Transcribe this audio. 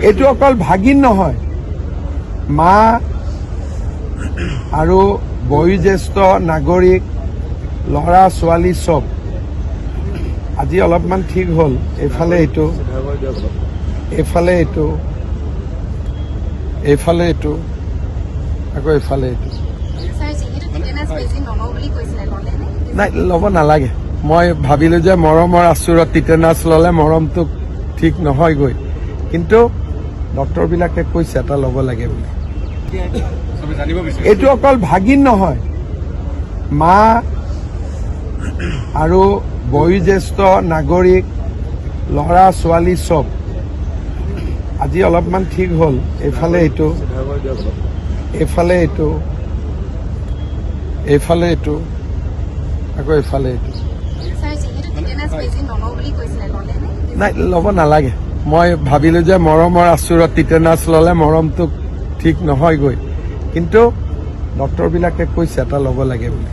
এইটো অকল ভাগিন নহয়, মা আৰু বয়োজ্যেষ্ঠ নাগৰিক, ল'ৰা ছোৱালী চব আজি অলপমান ঠিক হ'ল। এইফালে এইটো, এইফালে এইটো, এইফালে এইটো, আকৌ এইফালে এইটো। নাই, ল'ব নালাগে। মই ভাবিলো যে মৰমৰ আচুৰত টিটেনাছ ল'লে মৰমটো ঠিক নহয়গৈ, কিন্তু ডক্টৰবিলাকে কৈছে এটা ল'ব লাগে বুলি। এইটো অকল ভাগিন নহয়, মা আৰু বয়োজ্যেষ্ঠ নাগৰিক, ল'ৰা ছোৱালী চব আজি অলপমান ঠিক হ'ল। এইফালে এইটো, এইফালে এইটো, এইফালে এইটো, আকৌ এইফালে এইটো। নাই, ল'ব নালাগে। মই ভাবিলো যে মৰমৰ আচুৰত টিটেনাছ ল'লে মৰমটো ঠিক নহয়গৈ, কিন্তু ডক্টৰবিলাকে কৈছে এটা ল'ব লাগে বুলি।